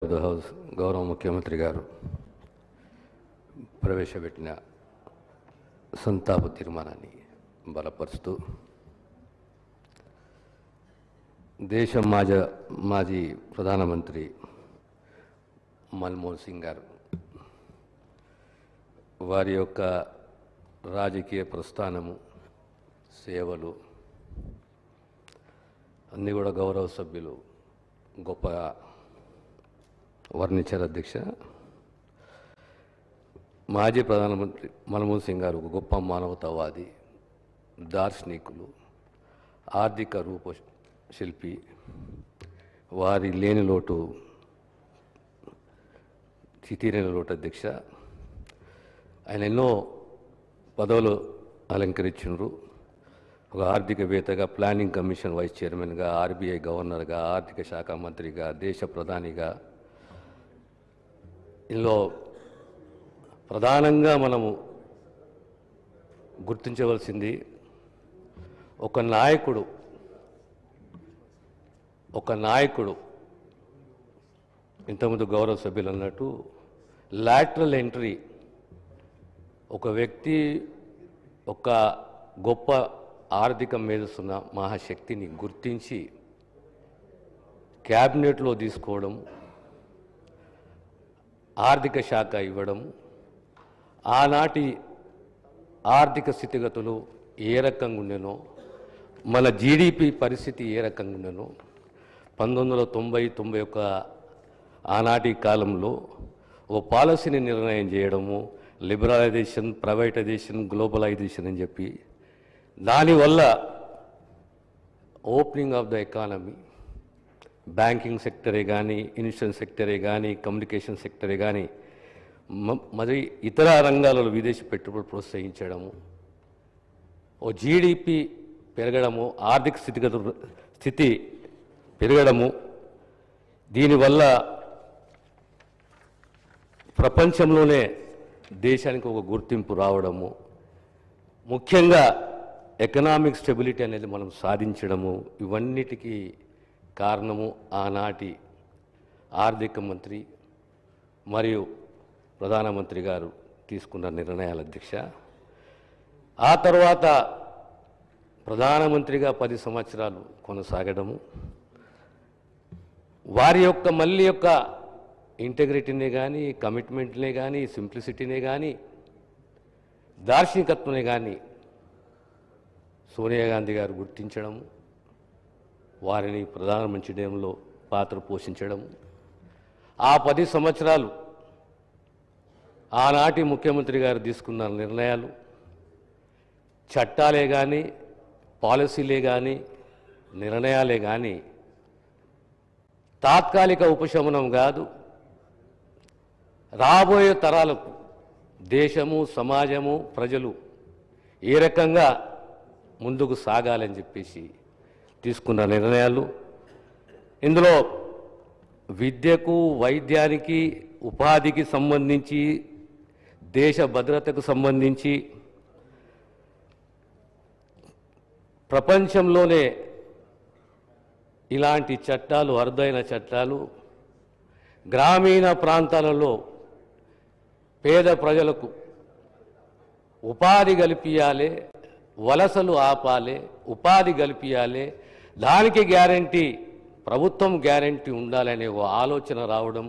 House గౌరవ ముఖ్యమంత్రి గారు ప్రవేశపెట్టిన సంతాప తీర్మానాన్ని బలపరుస్తూ దేశ మాజీ ప్రధానమంత్రి మన్మోహన్ సింగ్ గారు వారి యొక్క రాజకీయ ప్రస్థానము సేవలు అన్నీ కూడా గౌరవ సభ్యులు గొప్పగా వర్ణించారు. అధ్యక్ష, మాజీ ప్రధానమంత్రి మన్మోహన్ సింగ్ గారు ఒక గొప్ప మానవతావాది, దార్శనికులు, ఆర్థిక రూపశిల్పి. వారి లేని లోటు తీరని లోటు. అధ్యక్ష, ఆయన ఎన్నో పదవులు అలంకరించారు. ఒక ఆర్థికవేత్తగా, ప్లానింగ్ కమిషన్ వైస్ చైర్మన్గా, ఆర్బీఐ గవర్నర్గా, ఆర్థిక శాఖ మంత్రిగా, దేశ ప్రధానిగా. ఇందులో ప్రధానంగా మనము గుర్తించవలసింది ఒక నాయకుడు ఇంతకుముందు గౌరవ సభ్యులు అన్నట్టు లాటరల్ ఎంట్రీ. ఒక వ్యక్తి ఒక గొప్ప ఆర్థిక మేధస్సున్న మహాశక్తిని గుర్తించి క్యాబినెట్లో తీసుకోవడం, ఆర్థిక శాఖ ఇవ్వడం, ఆనాటి ఆర్థిక స్థితిగతులు ఏ రకంగా ఉండేనో, మన జీడిపి పరిస్థితి ఏ రకంగా ఉండేనో 1990-91 ఆనాటి కాలంలో ఓ పాలసీని నిర్ణయం చేయడము, లిబరలైజేషన్, ప్రైవేటైజేషన్, గ్లోబలైజేషన్ అని చెప్పి దానివల్ల opening of the economy, banking సెక్టరే కానీ, ఇన్సూరెన్స్ సెక్టరే కానీ, కమ్యూనికేషన్ సెక్టరే కానీ, మరి ఇతర రంగాలలో విదేశీ పెట్టుబడులు ప్రోత్సహించడము, ఓ జీడిపి పెరగడము, ఆర్థిక స్థితి పెరగడము, దీనివల్ల ప్రపంచంలోనే దేశానికి ఒక గుర్తింపు రావడము, ముఖ్యంగా ఎకనామిక్ స్టెబిలిటీ అనేది మనం సాధించడము, ఇవన్నిటికీ కారణము ఆనాటి ఆర్థిక మంత్రి మరియు ప్రధానమంత్రి గారు తీసుకున్న నిర్ణయాలు. అధ్యక్ష, ఆ తర్వాత ప్రధానమంత్రిగా 10 సంవత్సరాలు కొనసాగడము, వారి యొక్క మళ్ళీ యొక్క ఇంటెగ్రిటీనే కానీ, కమిట్మెంట్నే కానీ, సింప్లిసిటీనే కానీ, దార్శనికత్వమే కానీ సోనియా గాంధీ గారు గుర్తించడము, వారిని ప్రధానమంత్రి చేయడంలో పాత్ర పోషించడం, ఆ 10 సంవత్సరాలు ఆనాటి ముఖ్యమంత్రి గారు తీసుకున్న నిర్ణయాలు, చట్టాలే కానీ, పాలసీలే కానీ, నిర్ణయాలే కానీ తాత్కాలిక ఉపశమనం కాదు, రాబోయే తరాలకు దేశము, సమాజము, ప్రజలు ఏ రకంగా ముందుకు సాగాలని చెప్పేసి తీసుకున్న నిర్ణయాలు. ఇందులో విద్యకు, వైద్యానికి, ఉపాధికి సంబంధించి, దేశ భద్రతకు సంబంధించి ప్రపంచంలోనే ఇలాంటి చట్టాలు, అరుదైన చట్టాలు గ్రామీణ ప్రాంతాలలో పేద ప్రజలకు ఉపాధి కల్పించాలి, వలసలు ఆపాలి, ఉపాధి కల్పించాలి, దానికి గ్యారంటీ ప్రభుత్వం గ్యారంటీ ఉండాలనే ఓ ఆలోచన రావడం,